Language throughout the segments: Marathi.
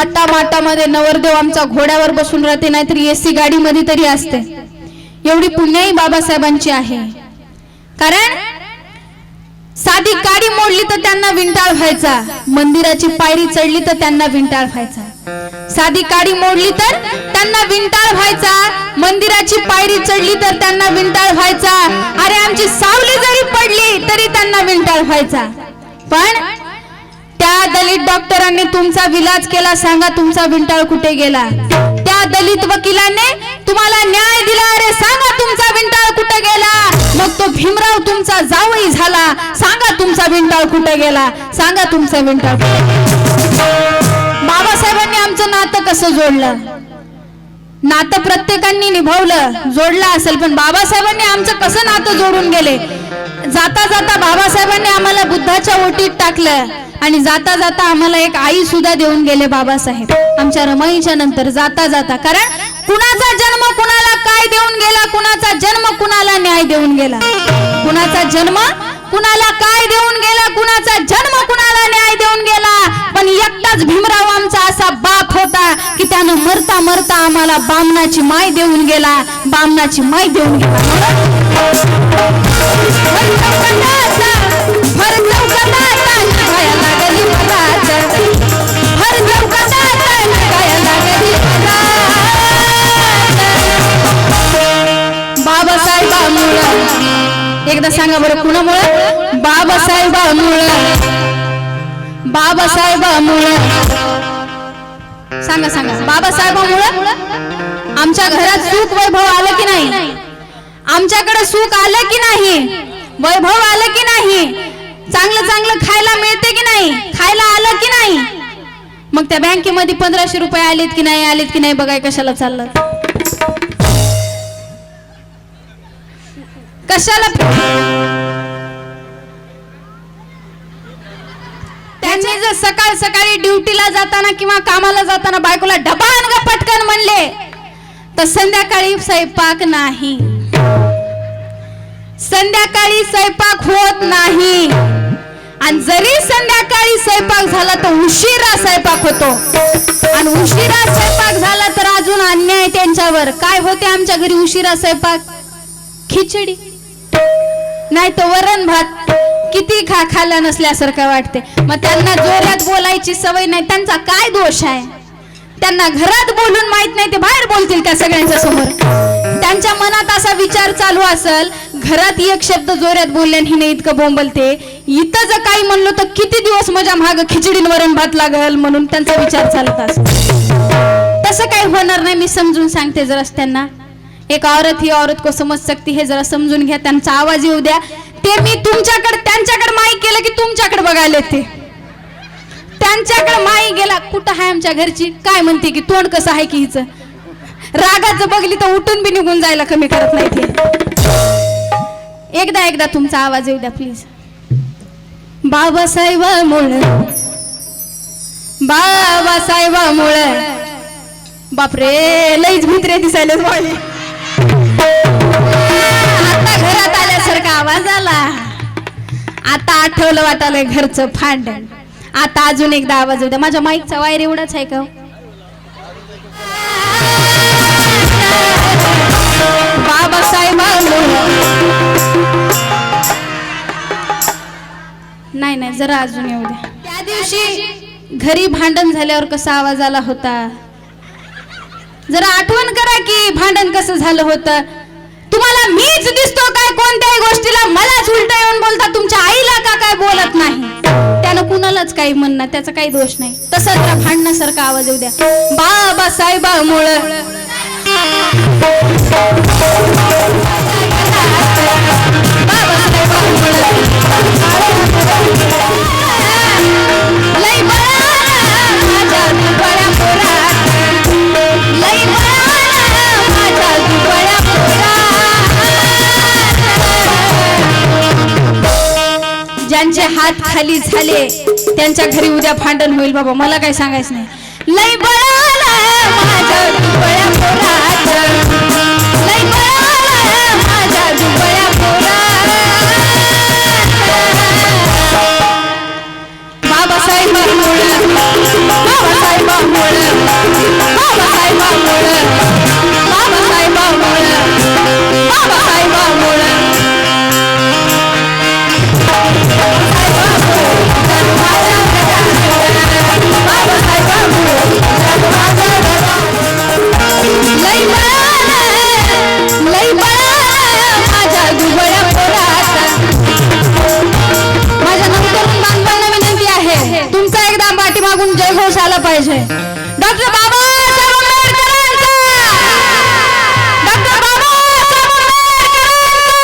थाटामाटामध्ये नवरदेव आमचा घोड्यावर बसून राहते, नाहीतर एसी गाडीमध्ये तरी असते. एवढी पुण्याई बाबासाहेबांची आहे. कारण साधी गाडी मोडली तर त्यांना विंटाळ व्हायचा, मंदिराची पायरी चढली तर त्यांना विंटाळ व्हायचा. साधी गाडी मोडली तर त्यांना विंटाळ व्हायचा, मंदिराची पायरी चढली तर त्यांना विंटाळ व्हायचा. अरे आमची सावली जरी पडली तरी त्यांना विंटाळ व्हायचा. पण त्या दलित डॉक्टरांनी तुमचा विलाज केला, सांगा तुमचा विंटाळ कुठे गेला? त्या दलित वकिलाने तुम्हाला न्याय दिला, अरे सांगा तुमचा विंटाळ कुठे गेला? मग तो भीमराव तुमचा जावई झाला, सांगा तुमचा विंटाळ कुठे गेला? सांगा तुमचा विंटाळ. बाबासाहेबांनी आमचं नातं कसं जोडलं? नातं प्रत्येकाने निभावलं, जोडलं असेल, पण बाबासाहेबांनी आमचं कसं नातं जोडून गेले? जाता जाता बाबासाहेबांनी आम्हाला बुद्धाच्या ओटीत टाकलं आणि जाता जाता आम्हाला एक आई सुद्धा देऊन गेले बाबासाहेब आमच्या रमाईच्या नंतर जाता जाता. कारण कुणाचा जन्म कुणाला काय देऊन गेला, कुणाचा जन्म कुणाला न्याय देऊन गेला, कुणाचा जन्म कुणाला काय देऊन गेला, कुणाचा जन्म कुणाला न्याय देऊन गेला. पण एकटाच भीमराव आमचा असा बाप होता की त्यानं मरता मरता आम्हाला बामणाची माय देऊन गेला, बामणाची माय देऊन गेला. एकदा सांगा बरं, कुणामुळे? बाबासाहेबामुळे. बाबासाहेबामुळे सांगा सांगा, बाबासाहेबामुळे आमच्या घरात सुख वैभव आलं की नाही? आमच्याकडे सुख आलं की नाही? वैभव आलं की नाही? चांगलं चांगलं खायला मिळते की नाही? खायला आलं की नाही? मग त्या बँकेमध्ये 1500 रुपये आलेत की नाही, आलेत की नाही बघाय कशाला चाललं? कशाला? त्यांनी जर सकाळ सकाळी ड्युटीला जाताना किंवा कामाला जाताना बायकोला डबा आण ग पटकन म्हणले, तर संध्याकाळी स्वयंपाक नाही, संध्याकाळी स्वयंपाक होत नाही. आणि जरी संध्याकाळी स्वयंपाक झाला तर उशिरा स्वयंपाक होतो, आणि उशिरा स्वयंपाक झाला तर अजून अन्याय त्यांच्यावर. काय होते आमच्या घरी उशिरा स्वयंपाक? खिचडी नाही तर वरण भात. किती खाल्लं नसल्यासारखं वाटते. मग त्यांना जोरात बोलायची सवय नाही, त्यांचा काय दोष आहे? त्यांना घरात बोलून माहित नाही, ते बाहेर बोलतील का सगळ्यांच्या समोर? त्यांच्या मनात असा विचार चालू असेल, घरात एक शब्द जोरात बोलल्याने हिने इतकं बोंबलते, इथं जर काही म्हणलो तर किती दिवस माझ्या माग खिचडीन वरण भात लागल, म्हणून त्यांचा विचार चालत असेल. तसं काही होणार नाही. मी समजून सांगते जरा त्यांना. एक औरत ही औरत को समज सकती है, जरा समजून घ्या. त्यांचा आवाज येऊ द्या. ते मी तुमच्याकडे त्यांच्याकडे माईक केलं की तुमच्याकडे बघायला येते. त्यांच्याकडे माईक गेला, कुठं आहे आमच्या घरची, काय म्हणते की तोंड कसं आहे की हिचं, रागाचं बघली तर उठून बी निघून जायला कमी करत नाही ते. एकदा तुमचा आवाज येऊ द्या प्लीज. बाबासाहेबामुळे, बाबासाहेबामुळे. बापरे, लईच भित्रे दिसायला वाढले. आता घरात आल्यासारखा आवाज आला. आता आठवलं वाटायला घरचं भांडण. आता अजून एकदा आवाज येऊ द्या. माझ्या माईकचा वायर एवढाच आहे का? बाबासाहेबांमुळे. नाही नाही, जरा अजून येऊ द्या. त्या दिवशी घरी भांडण झाल्यावर कसा आवाज आला होता, जरा आठवण करा की भांडण कसं झालं होतं. तुम्हाला मीच दिसतो काय कोणत्याही गोष्टीला? मलाच उलट येऊन बोलता. तुमच्या आईला का काय बोलत नाही? त्यानं कुणालाच काही म्हणणार, त्याचा काही दोष नाही. तसंच त्या भांडणासारखा आवाज येऊ द्या. बाबासाहेबामुळे. ज्यांचे हात खाली झाले त्यांच्या घरी उद्या भांडण होईल बाबा, मला काय सांगायचं नाही. लई बळाला माझ्या दुबळ्या पोराचं, लई बळाला माझ्या दुबळ्या पोराचं. बाबासाहेबांमुळे, बाबासाहेबांमुळे. डॉक्टर बाबासाहेब आंबेडकरांचा, डॉक्टर बाबासाहेब आंबेडकरांचा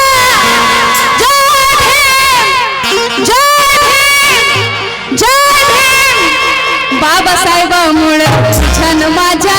जय भीम, जय भीम, जय भीम. बाबासाहेबांमुळे छान माझ्या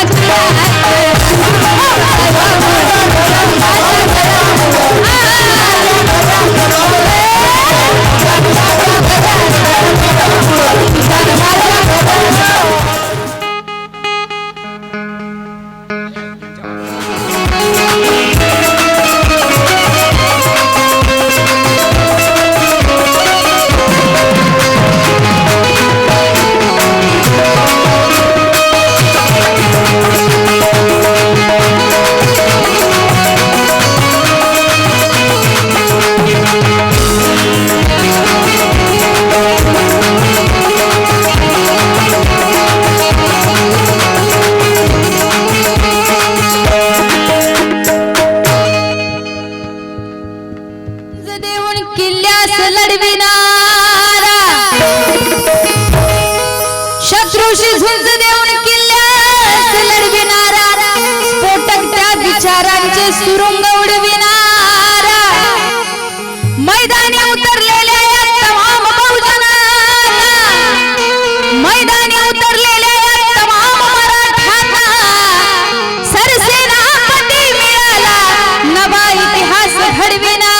शत्रूशी झुंज देऊन किल्ल्यास लढविणारा, स्फोटक त्या विचारांचे सुरुंग उडविणारा, मैदानी उतरलेल्या या तमाम बहुजनांना, मैदानी उतरलेल्या या तमाम मराठ्यांना सरसेनापती मिळाला नवा इतिहास घडविणारा.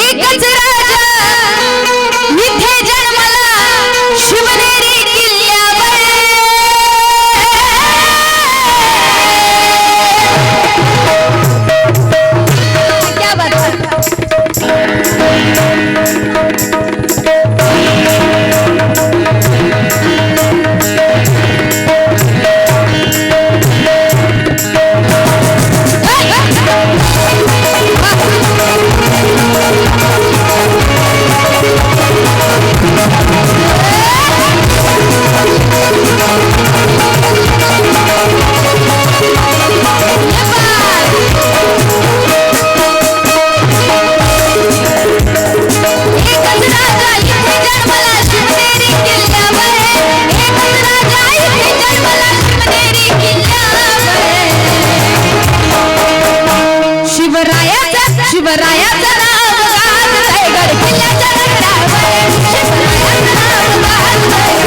एकच राजा इथे जन्मला शिवनेरी किल्ल्यावर, क्या बात है. शिवरायाचं नाव गाजलंय गड किल्ल्याच्या रगडावर, शिवरायाचं नाव गाजलंय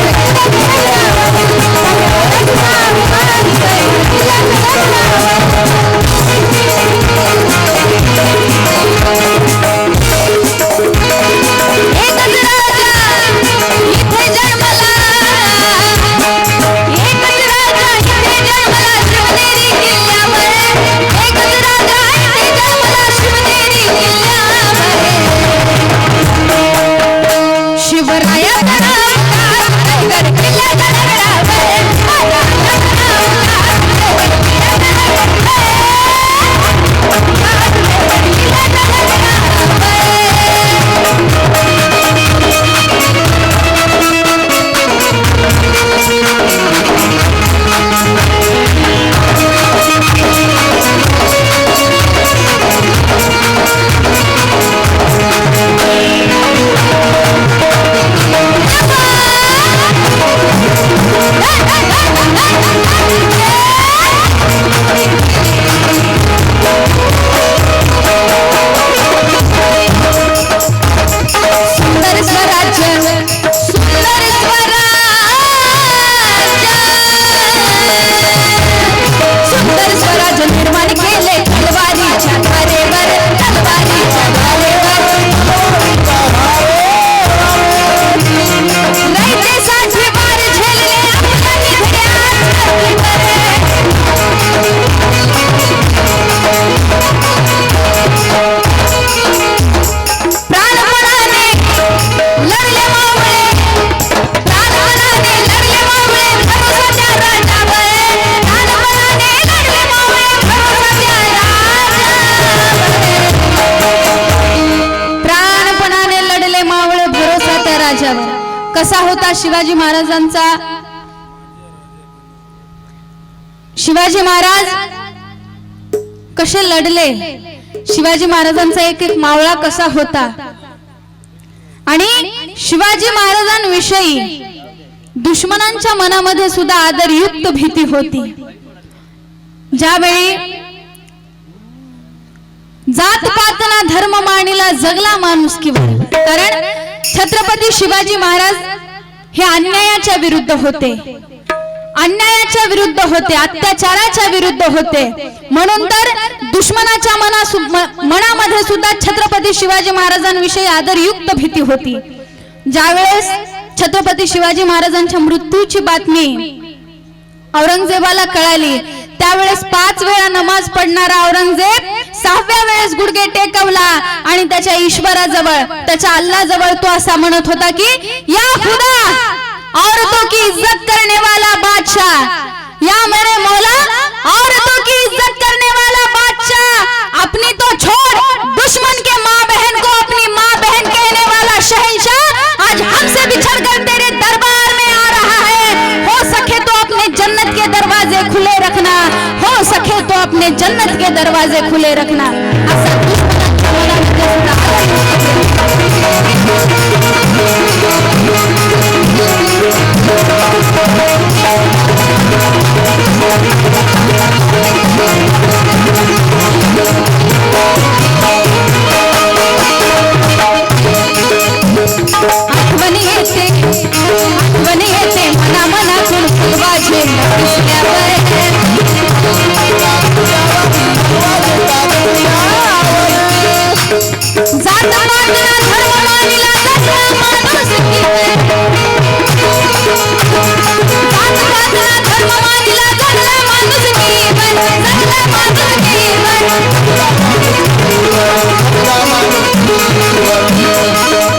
एकच राजा इथे जन्मला, एकच राजा इथे जन्मला शिवनेरी किल्ल्यावर, एकच राजा इथे जन्मला शिवनेरी किल्ल्यावर. शिवरायाचं नाव गाजलंय गड किल्ल्याच्या रगडावर, शिवरायाचं नाव गाजलंय गड किल्ल्याच्या सुंदर स्वराज्य, सुंदर स्वराज्य, सुंदर स्वराज्य निर्माण केले तलवारीच्या धारेवर, तलवारीच्या धारेवर. रयतेसाठी वार झेलले आपल्या निधड्यात प्राणपणाने लढले मावळे, प्राणपणाने लढले मावळे भरोसा त्या राजावर, प्राणपणाने लढले मावळे भरोसा त्या राजावर, प्राणपणाने लढले मावळे भरोसा त्या राजावर. कसा होता शिवाजी महाराजांचा? शिवाजी महाराज कसे लढले शिवाजी महाराजांचा एक एक मावळा कसा होता आणि शिवाजी महाराजांविषयी दुश्मनांच्या मनामध्ये सुद्धा आदरयुक्त भीती होती। ज्यावेळी जात पात ना धर्म मानिला जगला माणुसकीवर, कारण छत्रपती शिवाजी महाराज हे अन्यायाच्या विरुद्ध होते, अन्यायाच्या विरुद्ध होते, अत्याचाराच्या विरुद्ध होते। म्हणून तर दुश्मनाच्या मनामध्ये सुद्धा छत्रपती शिवाजी महाराजांविषयी आदरयुक्त भीती होती। ज्यावेळेस छत्रपती शिवाजी महाराजांच्या मृत्यूची बातमी औरंगजेबाला कळाली, त्यावेळेस 5 वेळा नमाज पडणारा औरंगजेब 6व्या वेळेस गुडघे टेकवला आणि त्याच्या ईश्वराजवळ, त्याच्या अल्लाहजवळ तो असा म्हणत होता की या खुदा, औरतों की इज्जत करने वाला बादशाह, या मेरे मौला, औरतों की इज्जत करने वाला बादशाह, अपनी तो छोड़ दुश्मन के माँ बहन को अपनी माँ बहन कहने वाला शहंशाह आज हमसे बिछड़ कर तेरे दरबार में आ रहा है। हो सके तो अपने जन्नत के दरवाजे खुले रखना, हो सके तो अपने जन्नत के दरवाजे खुले रखना। असा आठवणी येते मना मनातून फुलवाचे जात मानला धर्म मानिला जगला माणुसकी, जात मानला धर्म मानिला जगला माणुसकी, जगला माणुसकी।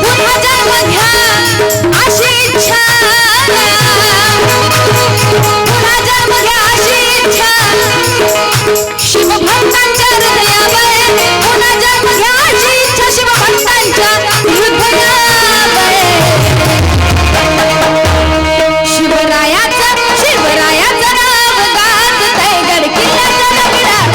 पुन्हा जन्म घ्या अशी इच्छा, पुन्हा जन्म घ्या अशी इच्छा शिवभक्तांच्या हृदयावर, पुन्हा जन्म घ्या अशी इच्छा शिवभक्तांच्या हृदयावर। शिवरायाचा नाव गाजतंय गड किल्ल्याच्या दगडावर,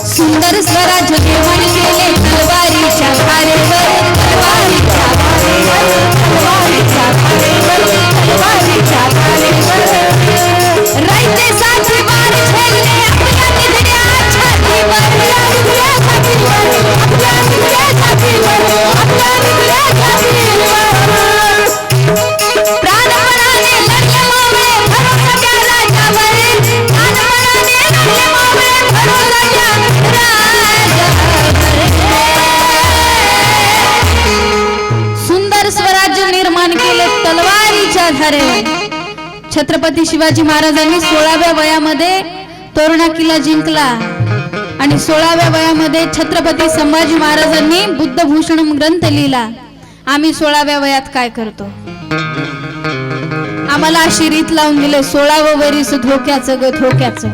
सुंदर स्वराज्य निर्माण केले तलवारीच्या धारेवर, तलवारीच्या धारेवर, तलवारीच्या धारेवर, तलवारीच्या धारेवर। रायते साथी वार झेलले आपल्या निधड्या छातीवर, आपल्या निधड्या छातीवर, आपल्या निधड्या छातीवर, आपल्या निधड्या छातीवर। प्राणपणाने लढले मावळे भरोसा त्या राजावर, प्राणपणाने लढले मावळे भरोसा त्या सुंदर स्वराज्य निर्माण केले तलवारीच्या धारेवर। छत्रपती शिवाजी महाराजांनी 16व्या वयामध्ये तोरणा किल्ला जिंकला आणि 16व्या वयामध्ये छत्रपती संभाजी महाराजांनी बुद्धभूषणम ग्रंथ लिहिला। आम्ही 16व्या वयात काय करतो? आम्हाला अशी रीत लावून दिले 16वं वरीस धोक्याचं ग धोक्याचं।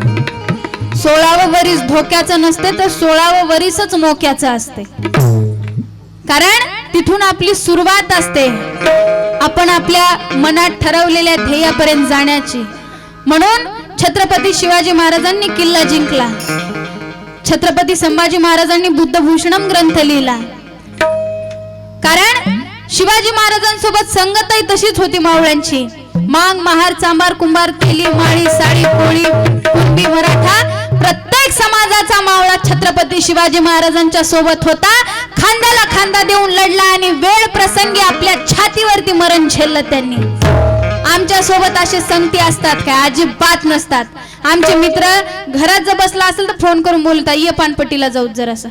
16वं वरीस धोक्याचं नसते तर 16वं वरीसच मोक्याचं असते, कारण तिथून आपली सुरुवात असते आपण आपल्या मनात ठरवलेल्या ध्येयापर्यंत जाण्याची। म्हणून छत्रपती शिवाजी महाराजांनी किल्ला जिंकला, छत्रपती संभाजी महाराजांनी बुद्धभूषणम ग्रंथ लिहिला, कारण शिवाजी महाराजांसोबत संगतही तशीच होती मावळ्यांची। मांग महार चांबार कुंभार तेली माळी साडी कोळी कुणबी मराठा प्रत्येक समाजाचा मावळा छत्रपती शिवाजी महाराजांच्या सोबत होता। खांद्याला खांदा देऊन लढला आणि वेळ प्रसंगी आपल्या छातीवरती मरण झेललं त्यांनी। आमच्या सोबत असे संगती असतात काय? अजिबात नसतात। आमचे मित्र घरात जर बसला असेल तर फोन करून बोलतात ये पानपट्टीला जाऊ जरासं।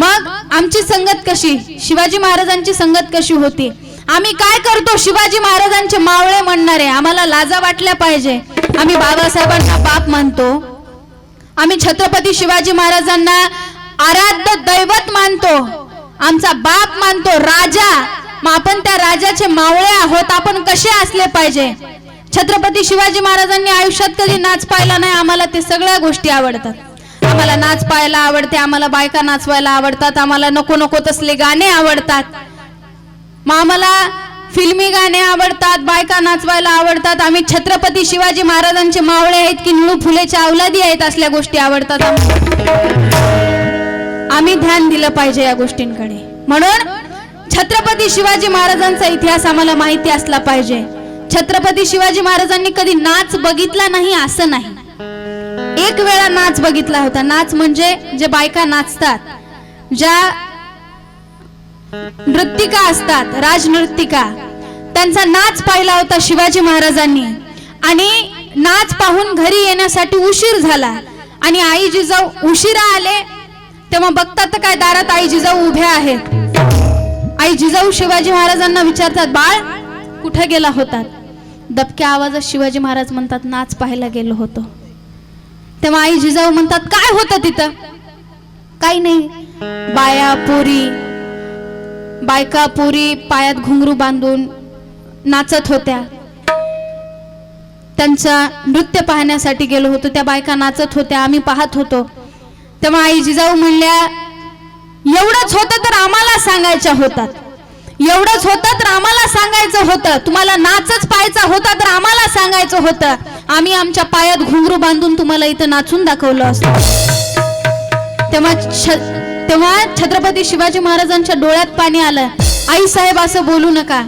मग आमची संगत कशी, शिवाजी महाराजांची संगत कशी होती? आम्ही काय करतो? शिवाजी महाराजांचे मावळे म्हणणारे. आम्हाला लाजा वाटल्या पाहिजे. आम्ही बाबासाहेबांना बाप मानतो, आम्ही छत्रपती शिवाजी महाराजांना आराध्य दैवत मानतो, आमचा बाप मानतो, राजा. मग आपण त्या राजाचे मावळे आहोत. आपण कसे असले पाहिजे? छत्रपती शिवाजी महाराजांनी आयुष्यात कधी नाच पाहिला नाही. आम्हाला ते सगळ्या गोष्टी आवडतात. आम्हाला नाच पाहायला आवडते, आम्हाला बायका नाचवायला आवडतात, आम्हाला नको नको तसले गाणे आवडतात. मग आम्हाला फिल्मी गाणे आवडतात, बायका नाचवायला आवडतात. आम्ही छत्रपती शिवाजी महाराजांचे मावळे आहेत की निळू फुलेच्या अवलादी आहेत असल्या गोष्टी आवडतात. आम्ही ध्यान दिलं पाहिजे या गोष्टींकडे. म्हणून छत्रपती शिवाजी महाराजांचा इतिहास आम्हाला माहिती असला पाहिजे. छत्रपती शिवाजी महाराजांनी कधी नाच बघितला नाही असं नाही. एक वेळा नाच बघितला होता. नाच म्हणजे जे बायका नाचतात, ज्या नृत्तिका असतात, राजनृत्तिका, त्यांचा नाच पाहिला होता शिवाजी महाराजांनी. आणि नाच पाहून घरी येण्यासाठी उशीर झाला आणि आई जिजाऊ उशिरा आले. तेव्हा बघतात तर काय, दारात आई जिजाऊ उभ्या आहेत. आई जिजाऊ शिवाजी महाराजांना विचारतात, बाळ कुठे गेला होतात? दबक्या आवाजात शिवाजी महाराज म्हणतात, नाच पाहायला गेलो होतो. तेव्हा आई जिजाऊ म्हणतात, काय होतं तिथं? काही नाही, बायका पोरी पायात घुंगरू बांधून नाचत होत्या. त्यांचा नृत्य पाहण्यासाठी गेलो होतो. त्या बायका नाचत होत्या, आम्ही पाहत होतो. तेव्हा आई जिजाऊ म्हणल्या, एवढंच होतं तर आम्हाला सांगायच्या होतात, एवढंच होतं तर आम्हाला सांगायचं होतं. तुम्हाला नाचच पाहायचा होता तर आम्हाला सांगायचं होतं. आम्ही आमच्या पायात घुंगरू बांधून तुम्हाला इथं नाचून दाखवलं असतं. तेव्हा छत्रपती शिवाजी महाराजांच्या डोळ्यात पाणी आलं. आई साहेब असं बोलू नका.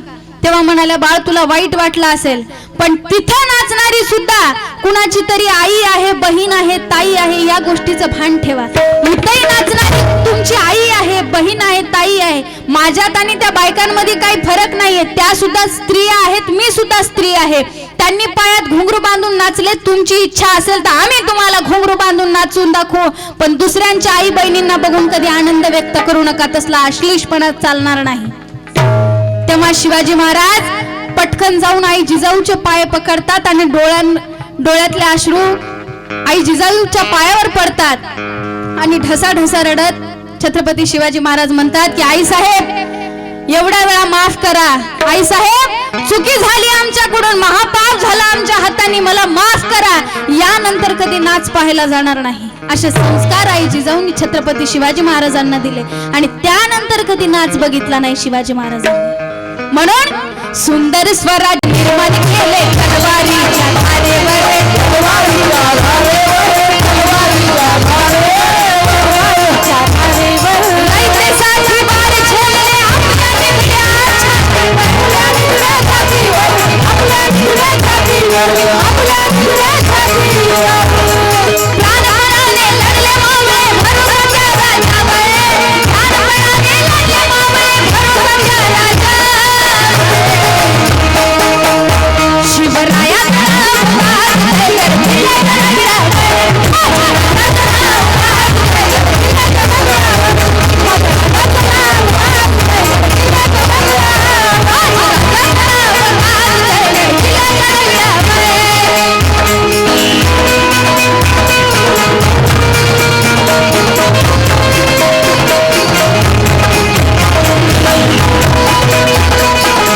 तेव्हा म्हणाल्या, बाळ तुला वाईट वाटलं असेल, पण तिथं नाचणारी सुद्धा कुणाची तरी आई आहे, बहीण आहे, ताई आहे, या गोष्टीचं भान ठेवा. इथंही नाचणारी तुमची आई आहे, बहीण आहे, ताई आहे. माझ्यात आणि त्या बायकांमध्ये काही फरक नाहीये. त्या सुद्धा स्त्रिया आहेत, मी सुद्धा स्त्री आहे. त्यांनी पायात घुंगरू बांधून नाचले. तुमची इच्छा असेल तर आम्ही तुम्हाला घुंगरू बांधून नाचून दाखवू, पण दुसऱ्यांच्या आई बहिणींना बघून कधी आनंद व्यक्त करू नका. तसला अश्लीषपणा चालणार नाही. तेव्हा शिवाजी महाराज पटकन जाऊन आई जिजाऊचे पाय पकडतात आणि डोळ्यातले अश्रू आई जिजाऊच्या पायावर पडतात आणि ढसाढसा रडत छत्रपती शिवाजी महाराज म्हणतात की आई साहेब एवढ्या वेळा माफ करा. आई साहेब चुकी झाली आमच्याकडून, महापाप झाला आमच्या हाताने, मला माफ करा. यानंतर कधी नाच पाहायला जाणार नाही. असे संस्कार आई जिजाऊंनी छत्रपती शिवाजी महाराजांना दिले आणि त्यानंतर कधी नाच बघितला नाही शिवाजी महाराजांनी. म्हणून सुंदर स्वराज्य निर्माण केले, कारभारी